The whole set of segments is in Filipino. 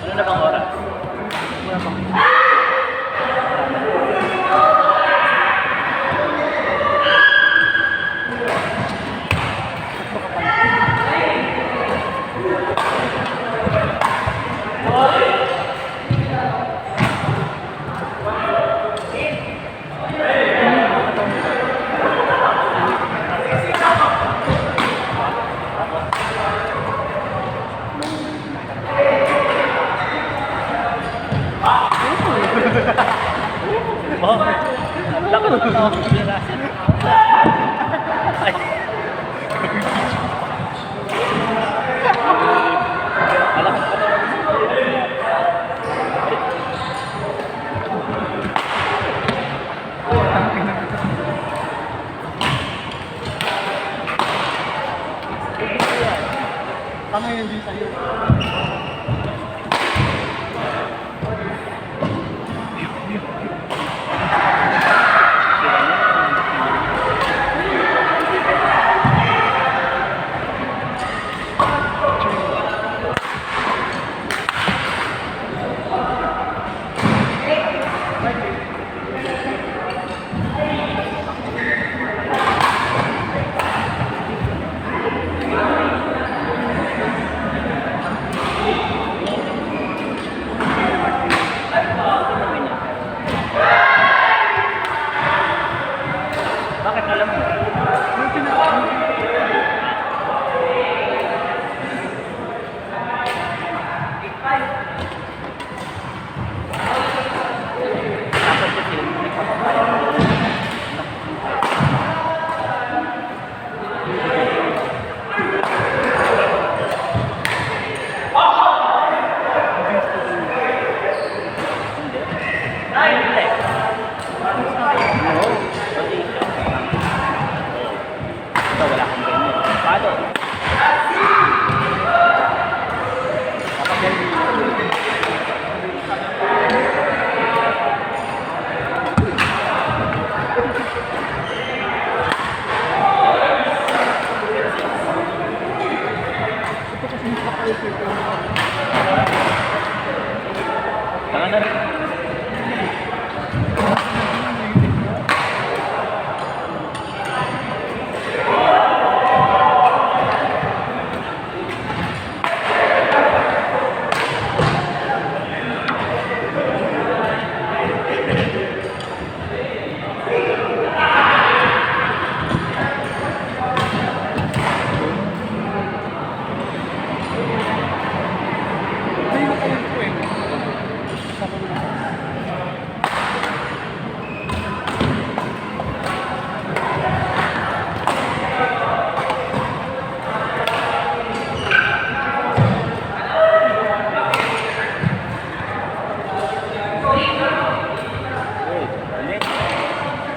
Ano na bang oras? Oh, laki na ito. Ay. Alam ko na. Tama yan din sa'yo. Bakit alam mo? Dapat kasi wala kang ganyan. Paano? Dapat ganyan. Tanga na rin.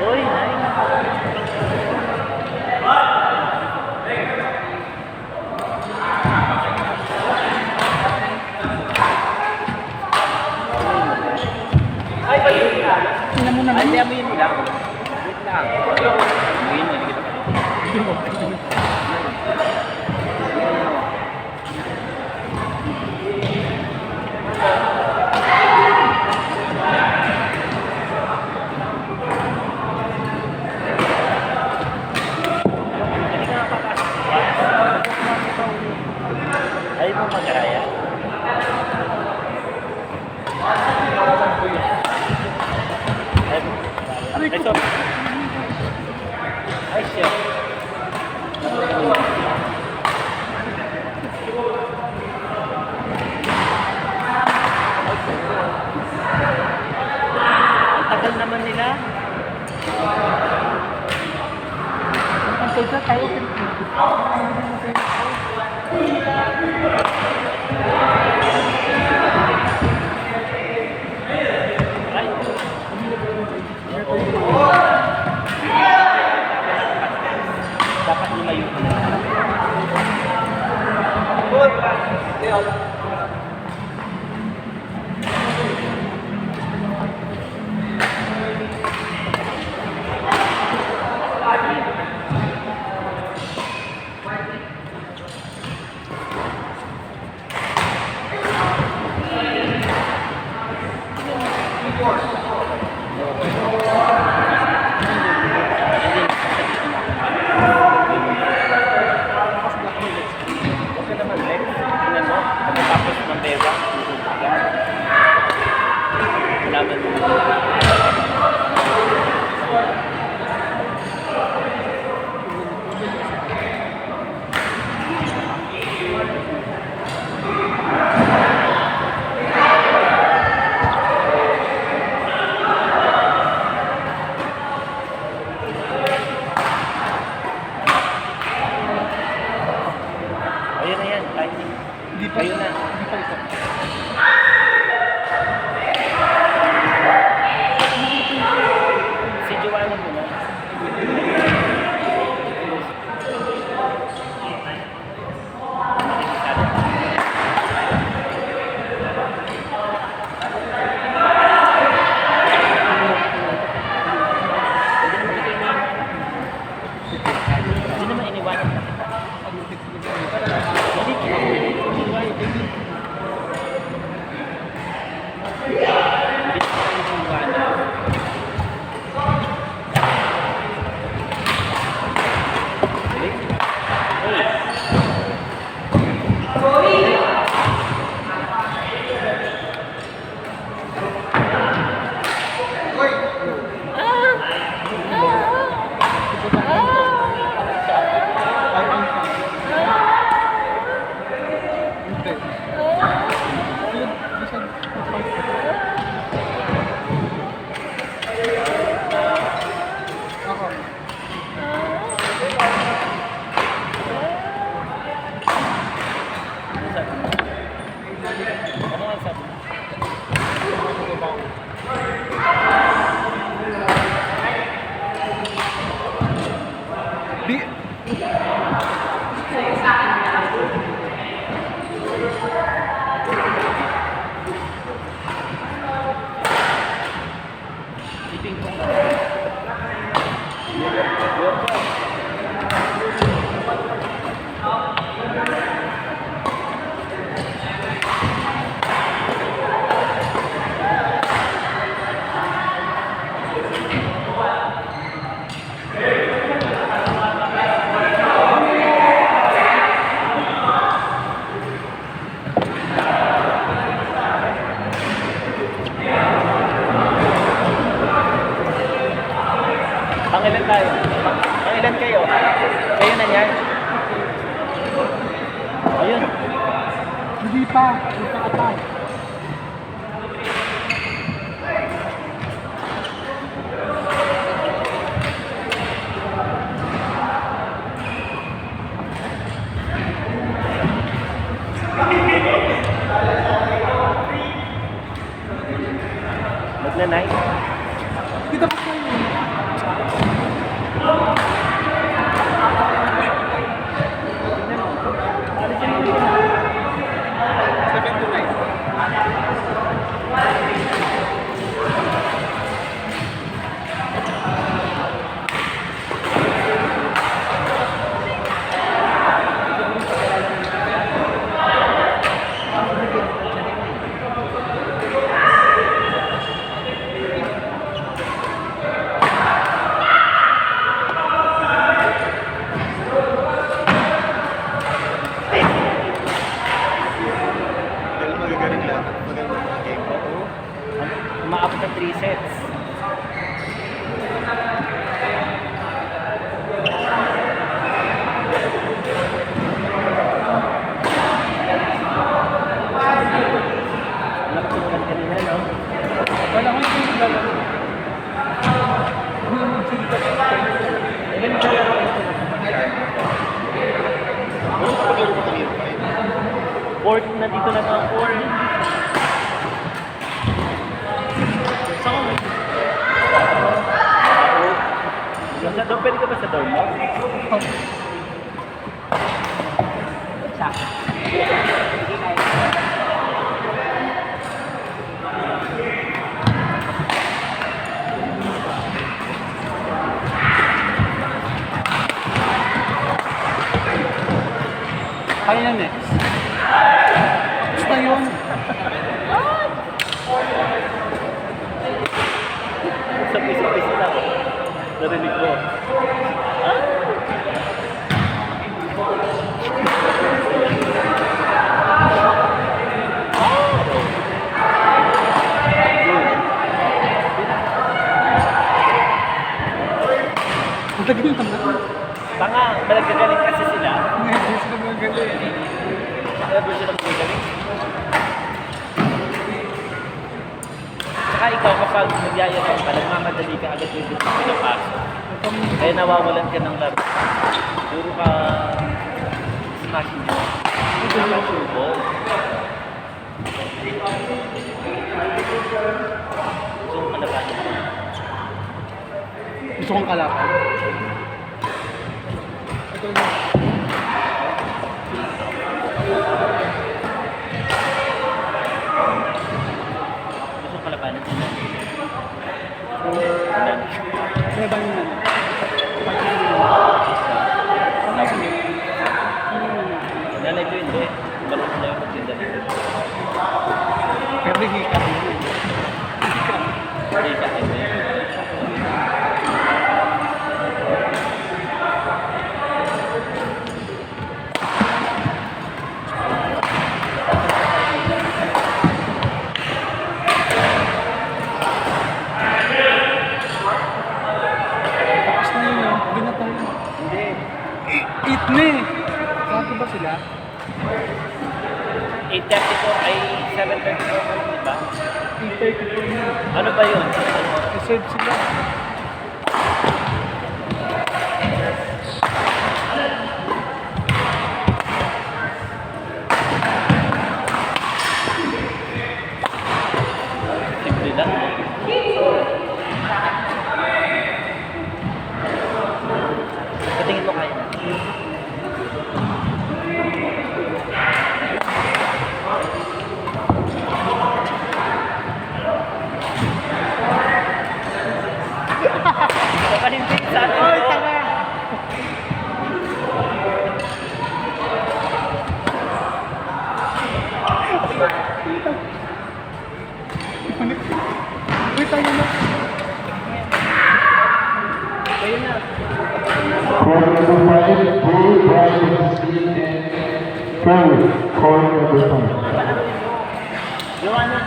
Uy, ay, balik ka. Tingnan mo naman. Ay, amoyin mo lang. Wait lang. Amoyin mo, hindi kita. Ayaw mo mag-araya? Ay, so. Ay, siya. Ang tagal naman nila. Ang tagal tayo. kayo. Huwag ka naman, Lex. Tingnan mo. Pagkatapos ng bewa, malaman mo. Ayun na yan, kahit Hindi pa. Kayo na. Hindi pa ito. si Joanna mo na. Hindi naman iniwanan na kita. Hindi kita. Hindi kita iniwanan. Hindi. Ayun, bisan. Ako. Ano ang sabi? Di. Iping ko. Pangilan tayo? Pangilan kayo? Kayo na yan? Ayun. Hindi pa. Hindi pa ata. Magnanay? Kita pa kayo. Magagaling lang. Magagaling lang game. Umaabot ng 3 sets. Nakatulad kanina, no? Wala ko yung gano'n. Fourth na dito na mga fourth. Sa dorm, pwede ka ba sa dorm mo? Kaya na next. Basta yun. Sa piso-piso lang. Narinig ko. Ang tagal naman. Tanga, malagagaling kasi sila. Hindi sila magaling. Ever sila magagaling. Tsaka ikaw kapag nagyayabang ka, nagmamadali ka agad yung gusto ng paso. Kaya nawawalan ka ng laro. Puro ka smashing mo. Ito yung subo. Gusto kong kalabanin mo. Gusto kong kalapan. Ito na. Gusto kong kalabanin sila. Kaya ba yun naman? Nanay ko hindi. Balik na yung magsinda nito. Pero hika din yun. Hindi ka hindi. Tapos na yun yun. Hindi na tayo. Hindi. Eat na eh. Sabi ba sila? 8:34 ay 7:34 pa rin, di ba? 8:34 na. Ano ba yun? I-serve sila. Simple lang. Patingin mo kaya. Papahintin sa atin. Ay, to. tanga! Uy, tayo na. Kayo na. Call number 5, Blue Driving Speed and Carry. Call number 5. Yung ano?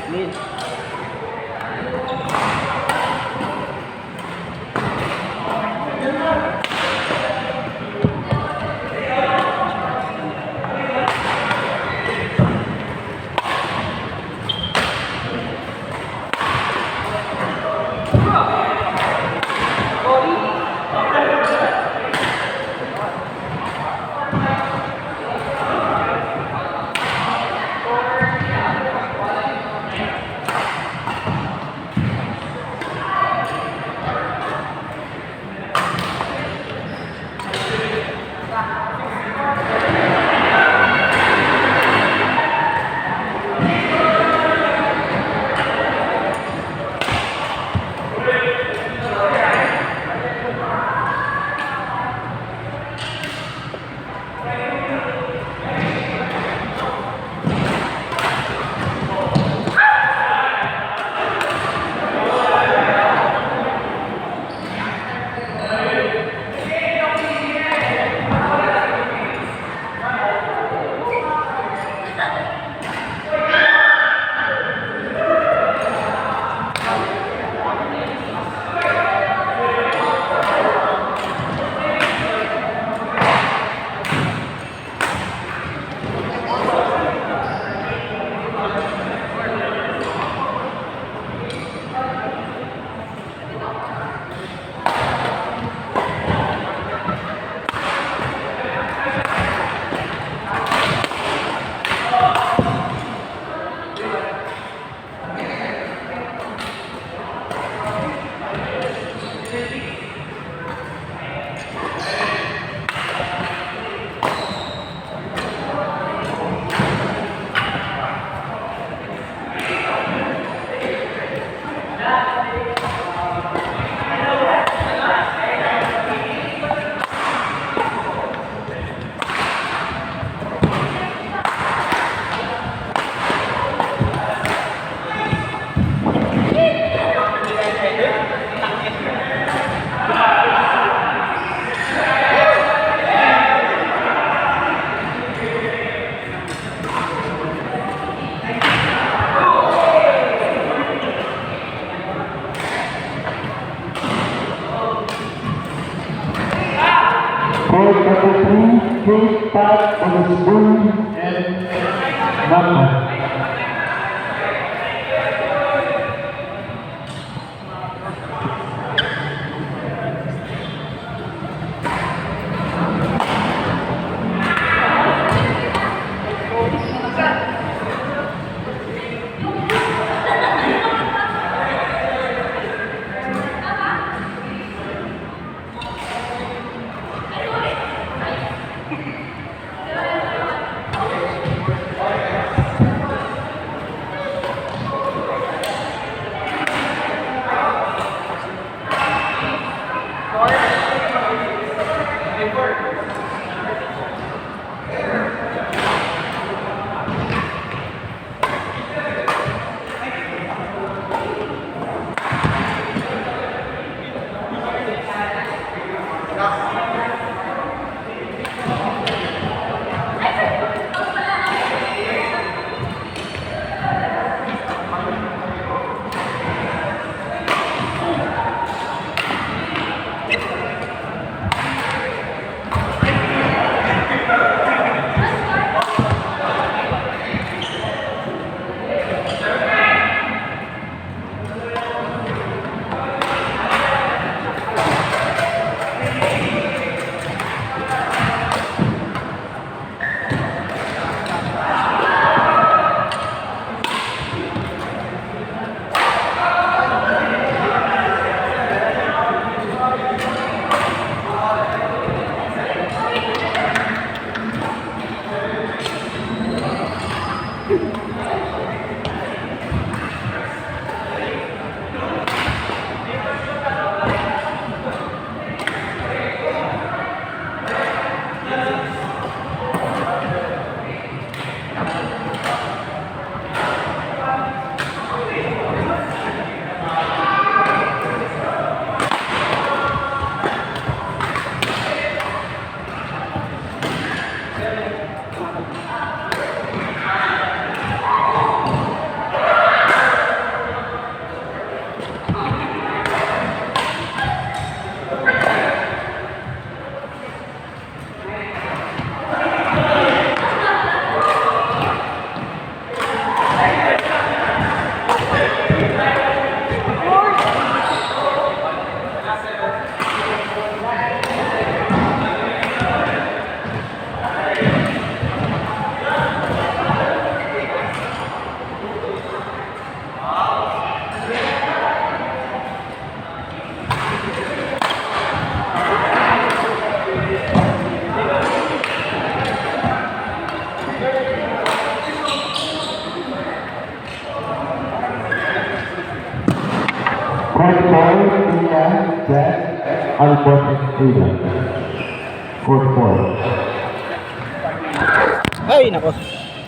Min. Court number 3, Kate Pat Olusbun and Napa. Court 4, Tia, Jack, Albert, and Frida. Court 4. Ay, nako.